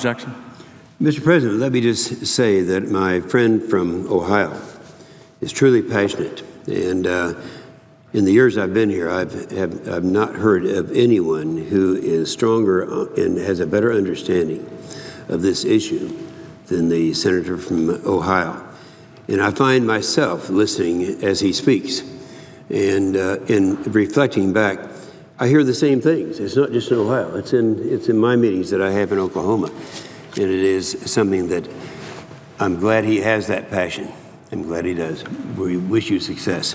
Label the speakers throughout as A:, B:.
A: Objection.
B: Mr. President, let me just say that my friend from Ohio is truly passionate. And in the years I've been here, I've not heard of anyone who is stronger and has a better understanding of this issue than the senator from Ohio. And I find myself listening as he speaks and in reflecting back, I hear the same things. It's not just in Ohio. It's in my meetings that I have in Oklahoma. And it is something that I'm glad he has that passion. I'm glad he does. We wish you success.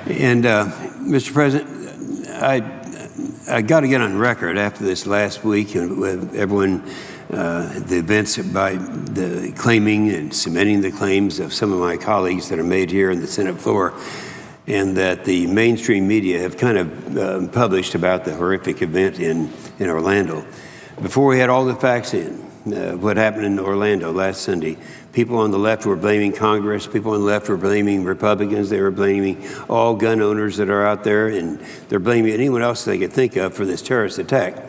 B: And Mr. President, I got to get on record after this last week and with everyone, the events by the claiming and cementing the claims of some of my colleagues that are made here in the Senate floor, and that the mainstream media have kind of published about the horrific event in Orlando. Before we had all the facts in, what happened in Orlando last Sunday, people on the left were blaming Congress, people on the left were blaming Republicans, they were blaming all gun owners that are out there, and they're blaming anyone else they could think of for this terrorist attack.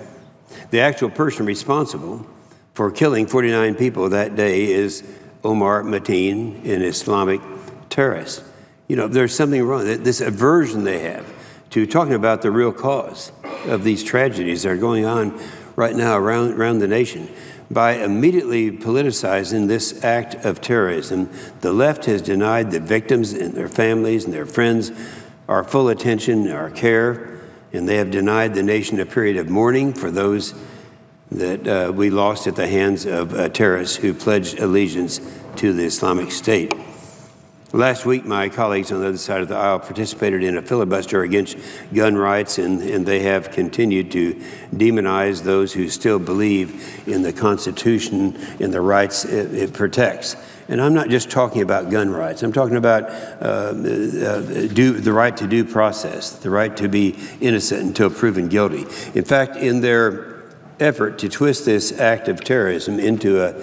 B: The actual person responsible for killing 49 people that day is Omar Mateen, an Islamic terrorist. You know, there's something wrong. This aversion they have to talking about the real cause of these tragedies that are going on right now around the nation. By immediately politicizing this act of terrorism, the left has denied the victims and their families and their friends our full attention, our care, and they have denied the nation a period of mourning for those that we lost at the hands of terrorists who pledged allegiance to the Islamic State. Last week, my colleagues on the other side of the aisle participated in a filibuster against gun rights, and they have continued to demonize those who still believe in the Constitution and the rights it protects. And I'm not just talking about gun rights. I'm talking about the right to due process, the right to be innocent until proven guilty. In fact, in their effort to twist this act of terrorism into a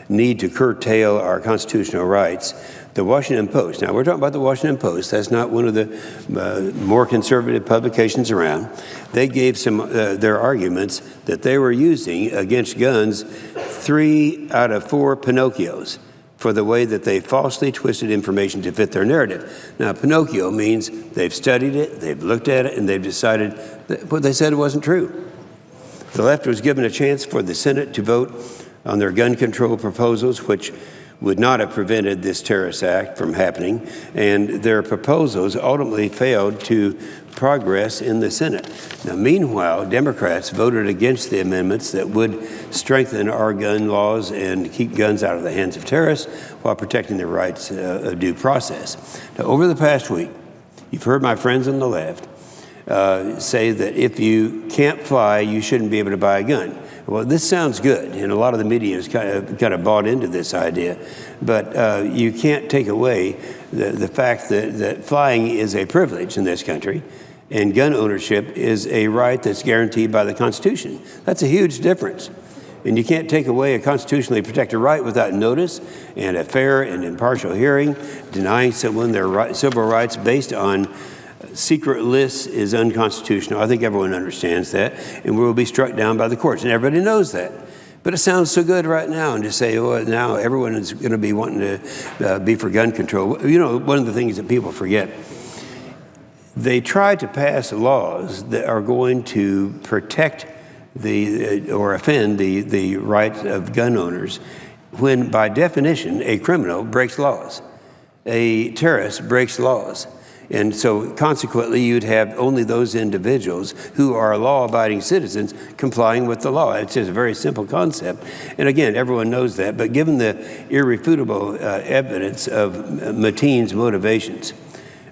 B: need to curtail our constitutional rights, the Washington Post, now we're talking about the Washington Post, that's not one of the more conservative publications around. They gave some their arguments that they were using against guns 3 out of 4 Pinocchios for the way that they falsely twisted information to fit their narrative. Now, Pinocchio means they've studied it, they've looked at it, and they've decided that what they said wasn't true. The left was given a chance for the Senate to vote on their gun control proposals, which would not have prevented this terrorist act from happening, and their proposals ultimately failed to progress in the Senate. Now, meanwhile, Democrats voted against the amendments that would strengthen our gun laws and keep guns out of the hands of terrorists while protecting the rights of due process. Now, over the past week, you've heard my friends on the left say that if you can't fly, you shouldn't be able to buy a gun. Well, this sounds good, and a lot of the media has kind of bought into this idea, but you can't take away the fact that flying is a privilege in this country, and gun ownership is a right that's guaranteed by the Constitution. That's a huge difference. And you can't take away a constitutionally protected right without notice and a fair and impartial hearing. Denying someone their civil rights based on secret lists is unconstitutional. I think everyone understands that, and will be struck down by the courts, and everybody knows that. But it sounds so good right now, and to say, oh, now everyone is going to be wanting to be for gun control. You know, one of the things that people forget, they try to pass laws that are going to protect or offend the rights of gun owners, when by definition a criminal breaks laws, a terrorist breaks laws. And so consequently, you'd have only those individuals who are law-abiding citizens complying with the law. It's just a very simple concept. And again, everyone knows that. But given the irrefutable evidence of Mateen's motivations,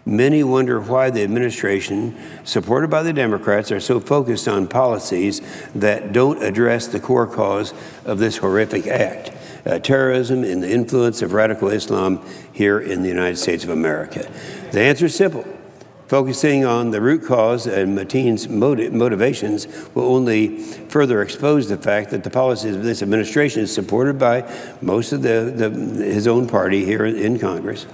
B: many wonder why the administration, supported by the Democrats, are so focused on policies that don't address the core cause of this horrific act. Terrorism and the influence of radical Islam here in the United States of America. The answer is simple. Focusing on the root cause and Mateen's motivations will only further expose the fact that the policies of this administration is supported by most of his own party here in Congress,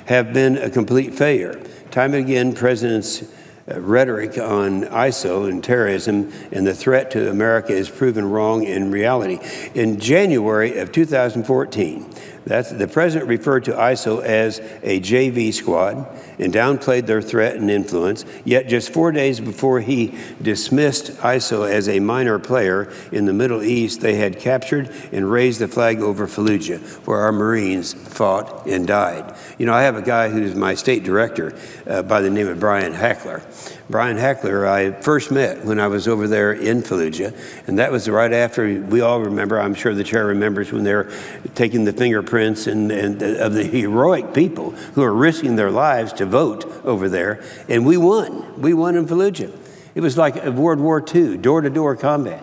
B: have been a complete failure. Time and again, Presidents rhetoric on ISIL and terrorism and the threat to America is proven wrong in reality. In January of 2014, the president referred to ISIL as a JV squad and downplayed their threat and influence, yet just 4 days before he dismissed ISIL as a minor player in the Middle East, they had captured and raised the flag over Fallujah, where our Marines fought and died. You know, I have a guy who's my state director by the name of Brian Hackler. Brian Hackler, I first met when I was over there in Fallujah, and that was right after, we all remember, I'm sure the chair remembers, when they were taking the fingerprints and of the heroic people who are risking their lives to vote over there, and we won. We won in Fallujah. It was like World War II, door-to-door combat,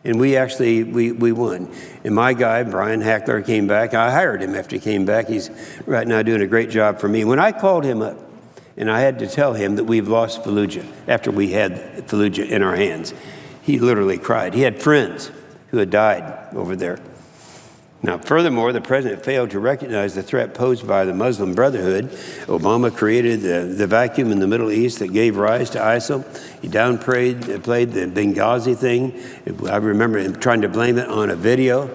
B: and we won. And my guy, Brian Hackler, came back. I hired him after he came back. He's right now doing a great job for me. When I called him up, and I had to tell him that we've lost Fallujah after we had Fallujah in our hands, he literally cried. He had friends who had died over there. Now, furthermore, the president failed to recognize the threat posed by the Muslim Brotherhood. Obama created the vacuum in the Middle East that gave rise to ISIL. He played the Benghazi thing. I remember him trying to blame it on a video.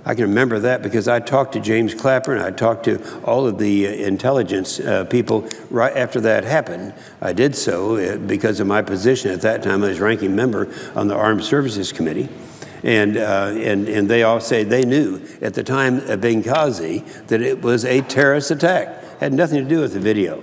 B: I can remember that because I talked to James Clapper and I talked to all of the intelligence people right after that happened. I did so because of my position at that time as ranking member on the Armed Services Committee. And they all say they knew at the time of Benghazi that it was a terrorist attack. Had nothing to do with the video.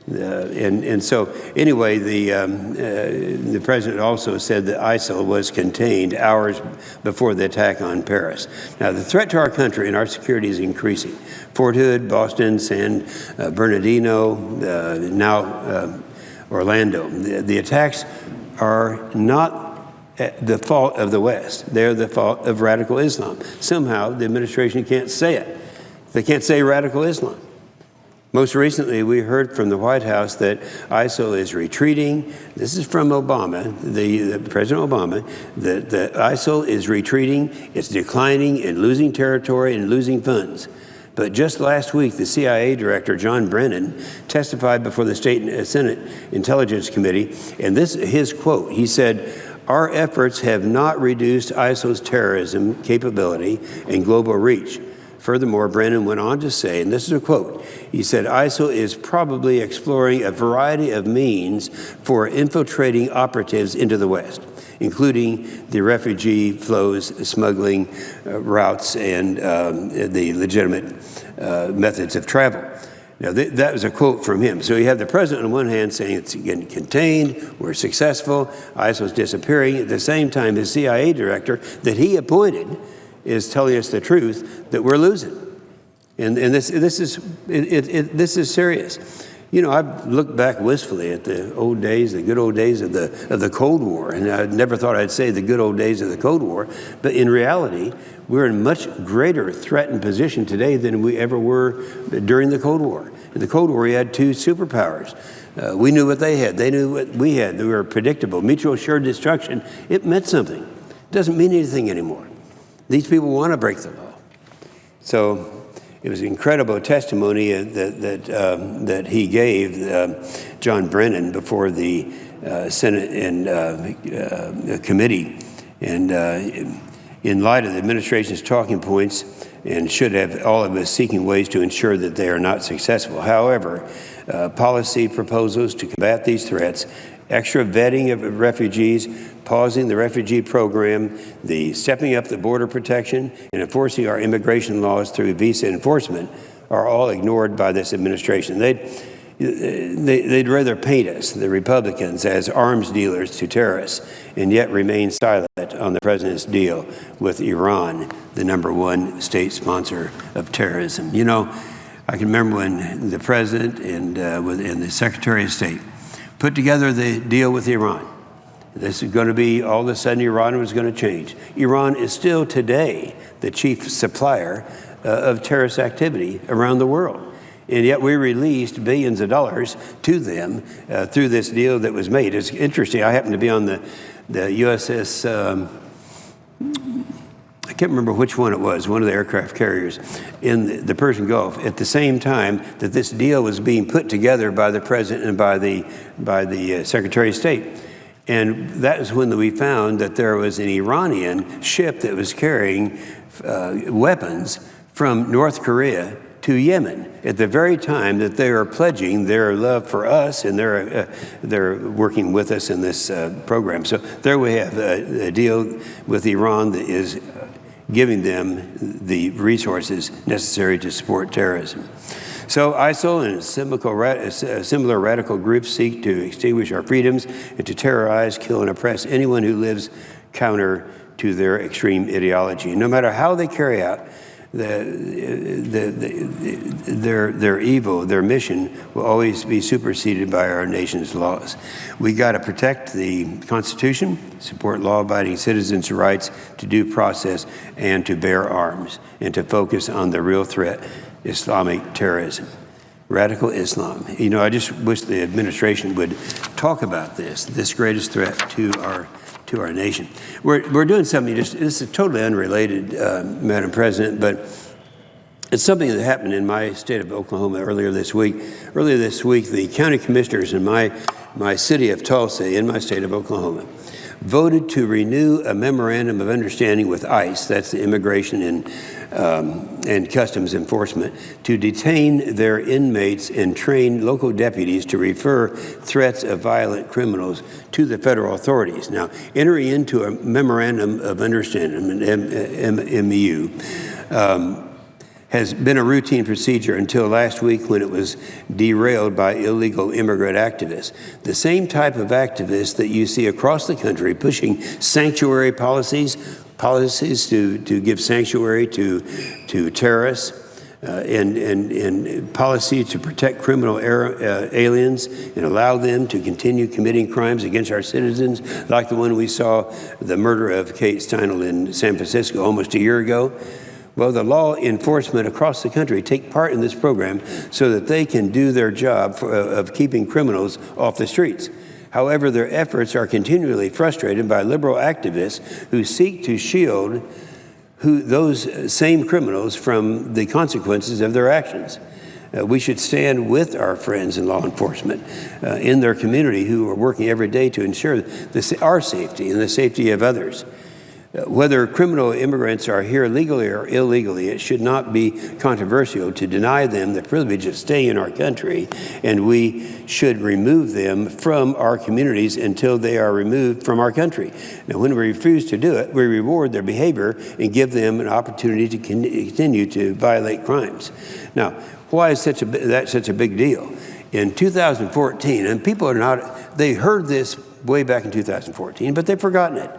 B: And so anyway, the president also said that ISIL was contained hours before the attack on Paris. Now, the threat to our country and our security is increasing. Fort Hood, Boston, San Bernardino, now Orlando. The attacks are not the fault of the West. They're the fault of radical Islam. Somehow, the administration can't say it. They can't say radical Islam. Most recently, we heard from the White House that ISIL is retreating. This is from Obama, the President Obama, that ISIL is retreating, it's declining and losing territory and losing funds. But just last week, the CIA director, John Brennan, testified before the State and Senate Intelligence Committee, and this is his quote. He said, "Our efforts have not reduced ISIL's terrorism capability and global reach." Furthermore, Brennan went on to say, and this is a quote, he said, "ISIL is probably exploring a variety of means for infiltrating operatives into the West, including the refugee flows, smuggling routes, and the legitimate methods of travel." Now, that was a quote from him. So you have the president on one hand saying it's getting contained, we're successful, ISIL's disappearing. At the same time, the CIA director that he appointed is telling us the truth that we're losing. And this is serious. You know, I've looked back wistfully at the old days, the good old days of the Cold War, and I never thought I'd say the good old days of the Cold War, but in reality, we're in much greater threatened position today than we ever were during the Cold War. In the Cold War, we had two superpowers. We knew what they had. They knew what we had. They were predictable. Mutual assured destruction, it meant something. It doesn't mean anything anymore. These people want to break the law. So it was incredible testimony that he gave, John Brennan, before the Senate and committee. And in light of the administration's talking points, and should have all of us seeking ways to ensure that they are not successful. However, policy proposals to combat these threats, extra vetting of refugees, pausing the refugee program, the stepping up the border protection, and enforcing our immigration laws through visa enforcement are all ignored by this administration. They'd rather paint us, the Republicans, as arms dealers to terrorists, and yet remain silent on the president's deal with Iran, the #1 state sponsor of terrorism. You know, I can remember when the president and the Secretary of State put together the deal with Iran. This is going to be, all of a sudden, Iran was going to change. Iran is still today the chief supplier of terrorist activity around the world. And yet we released billions of dollars to them through this deal that was made. It's interesting. I happened to be on the USS I can't remember which one it was, one of the aircraft carriers in the Persian Gulf, at the same time that this deal was being put together by the president and by the Secretary of State. And that is when we found that there was an Iranian ship that was carrying weapons from North Korea to Yemen at the very time that they are pledging their love for us, and they're working with us in this program. So there we have a deal with Iran that is giving them the resources necessary to support terrorism. So ISIL and similar radical groups seek to extinguish our freedoms and to terrorize, kill, and oppress anyone who lives counter to their extreme ideology. No matter how they carry out their evil, their mission will always be superseded by our nation's laws. We got to protect the Constitution, support law-abiding citizens' rights to due process and to bear arms, and to focus on the real threat, Islamic terrorism, radical Islam. You know, I just wish the administration would talk about this greatest threat to our nation. We're doing something, this is totally unrelated, Madam President, but it's something that happened in my state of Oklahoma earlier this week. Earlier this week, the county commissioners in my city of Tulsa, in my state of Oklahoma, voted to renew a memorandum of understanding with ICE, that's the Immigration and Customs Enforcement, to detain their inmates and train local deputies to refer threats of violent criminals to the federal authorities. Now, entering into a memorandum of understanding, an MEU, has been a routine procedure until last week when it was derailed by illegal immigrant activists. The same type of activists that you see across the country pushing sanctuary policies to give sanctuary to terrorists, and policy to protect criminal aliens and allow them to continue committing crimes against our citizens, like the one we saw, the murder of Kate Steinle in San Francisco almost a year ago. Well, the law enforcement across the country take part in this program so that they can do their job of keeping criminals off the streets. However, their efforts are continually frustrated by liberal activists who seek to shield those same criminals from the consequences of their actions. We should stand with our friends in law enforcement in their community who are working every day to ensure our safety and the safety of others. Whether criminal immigrants are here legally or illegally, it should not be controversial to deny them the privilege of staying in our country, and we should remove them from our communities until they are removed from our country. Now, when we refuse to do it, we reward their behavior and give them an opportunity to continue to violate crimes. Now, why is that such a big deal? In 2014, and people they heard this way back in 2014, but they've forgotten it.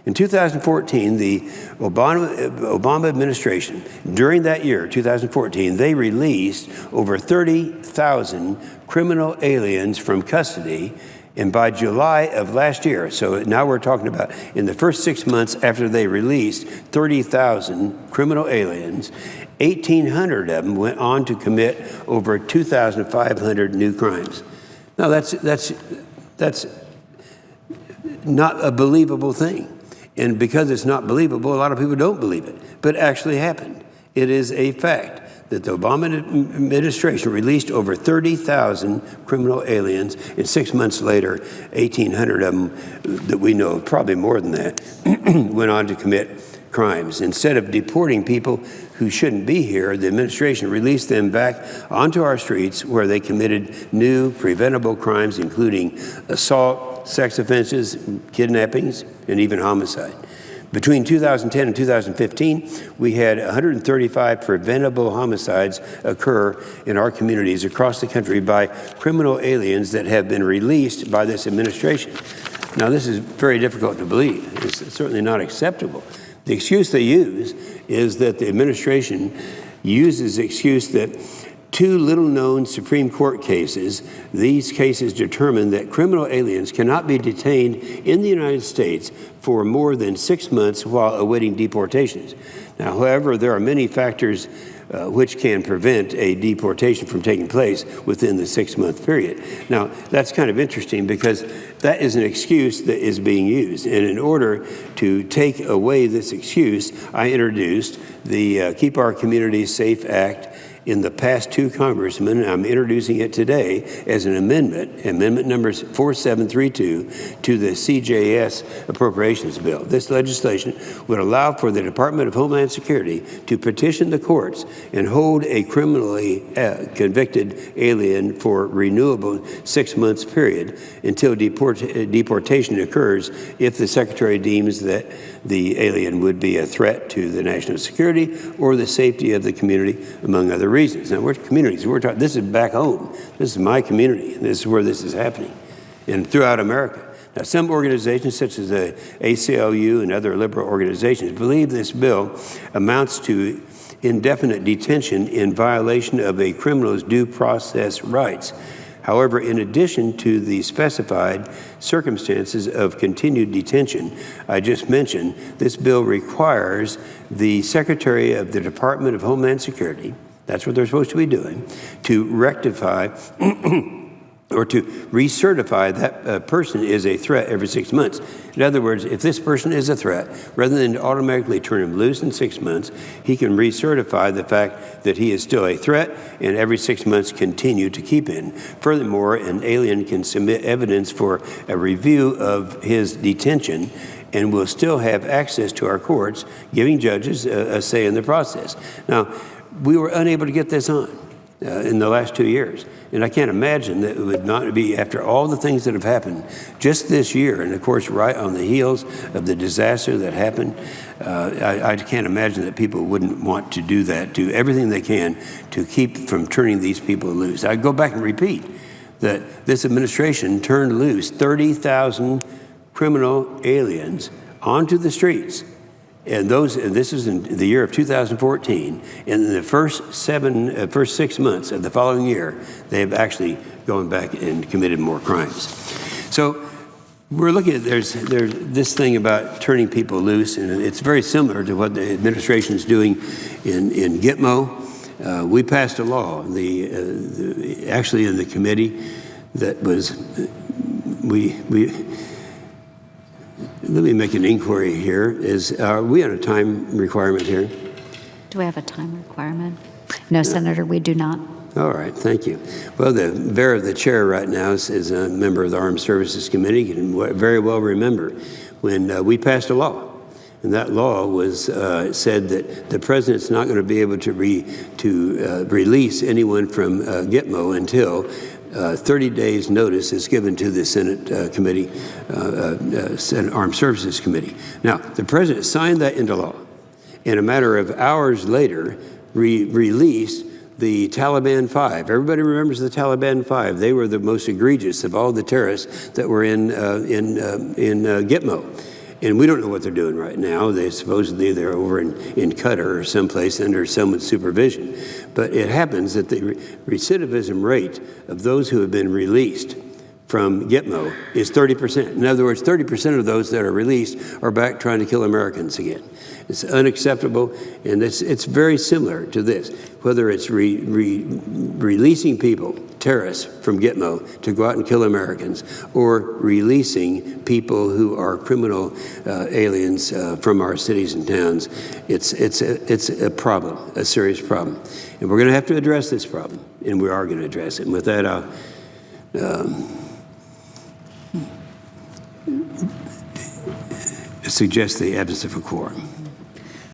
B: In 2014, the Obama administration, during that year, 2014, they released over 30,000 criminal aliens from custody. And by July of last year, so now we're talking about in the first 6 months after they released 30,000 criminal aliens, 1,800 of them went on to commit over 2,500 new crimes. Now, that's not a believable thing. And because it's not believable, a lot of people don't believe it, but it actually happened. It is a fact that the Obama administration released over 30,000 criminal aliens, and 6 months later, 1,800 of them that we know, probably more than that, went on to commit crimes. Instead of deporting people who shouldn't be here, the administration released them back onto our streets where they committed new preventable crimes, including assault, sex offenses, kidnappings, and even homicide. Between 2010 and 2015, we had 135 preventable homicides occur in our communities across the country by criminal aliens that have been released by this administration. Now, this is very difficult to believe. It's certainly not acceptable. The excuse they use is that the administration uses the excuse that two little-known Supreme Court cases, these cases determine that criminal aliens cannot be detained in the United States for more than 6 months while awaiting deportations. Now, however, there are many factors which can prevent a deportation from taking place within the 6-month period. Now, that's kind of interesting because that is an excuse that is being used. And in order to take away this excuse, I introduced the Keep Our Communities Safe Act in the past 2 congressmen, and I'm introducing it today as an amendment number 4732 to the CJS appropriations bill. This legislation would allow for the Department of Homeland Security to petition the courts and hold a criminally convicted alien for renewable 6 months period until deportation occurs if the Secretary deems that the alien would be a threat to the national security or the safety of the community, among other reasons. Now, we're communities. We're talking. This is back home. This is my community, and this is where this is happening, and throughout America. Now, some organizations, such as the ACLU and other liberal organizations, believe this bill amounts to indefinite detention in violation of a criminal's due process rights. However, in addition to the specified circumstances of continued detention I just mentioned, this bill requires the Secretary of the Department of Homeland Security, that's what they're supposed to be doing, to rectify or to recertify that person is a threat every 6 months. In other words, if this person is a threat, rather than automatically turn him loose in 6 months, he can recertify the fact that he is still a threat and every 6 months continue to keep him. Furthermore, an alien can submit evidence for a review of his detention and will still have access to our courts, giving judges a say in the process. Now, we were unable to get this on in the last 2 years. And I can't imagine that it would not be, after all the things that have happened just this year, and of course right on the heels of the disaster that happened, I can't imagine that people wouldn't want to do that, do everything they can to keep from turning these people loose. I go back and repeat that this administration turned loose 30,000 criminal aliens onto the streets. And this is in the year of 2014. And in the first 6 months of the following year, they have actually gone back and committed more crimes. So we're looking at there's this thing about turning people loose, and it's very similar to what the administration is doing in Gitmo. We passed a law, actually in the committee, that was Let me make an inquiry here. Are we on a time requirement here?
A: Do we have a time requirement? No, Senator, we do not.
B: All right, thank you. Well, the bearer of the chair right now is a member of the Armed Services Committee. You can very well remember when we passed a law. And that law was said that the president's not going to be able to release anyone from Gitmo until 30 days notice is given to the Senate committee, Senate Armed Services Committee. Now, the president signed that into law, and a matter of hours later, released the Taliban 5. Everybody remembers the Taliban 5. They were the most egregious of all the terrorists that were in Gitmo. And we don't know what they're doing right now. Supposedly they're over in Qatar or someplace under someone's supervision. But it happens that the recidivism rate of those who have been released from Gitmo is 30%. In other words, 30% of those that are released are back trying to kill Americans again. It's unacceptable, and it's very similar to this. Whether it's releasing people, terrorists from Gitmo, to go out and kill Americans, or releasing people who are criminal aliens from our cities and towns, it's a problem, a serious problem. And we're going to have to address this problem, and we are going to address it. And with that, I'll suggest the absence of a quorum.